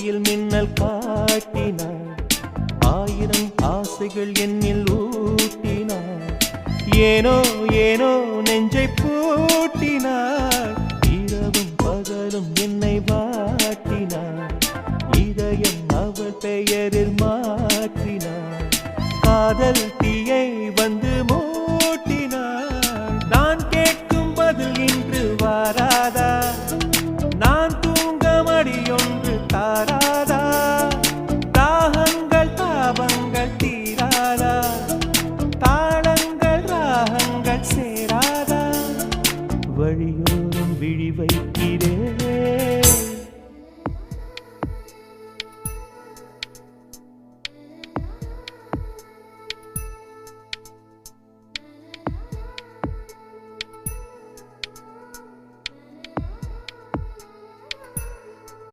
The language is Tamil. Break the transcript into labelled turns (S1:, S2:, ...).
S1: புன்னகையில் மின்னல் காட்டினாள். ஆயிரம் ஆசைகள் என்னில் ஊட்டினாள். ஏனோ ஏனோ நெஞ்சை பூட்டினாள். இரவும் பகலும் என்னை வாட்டினாள். இதயம் அவள் பெயரில் மாற்றினாள். காதல் தீயை வந்து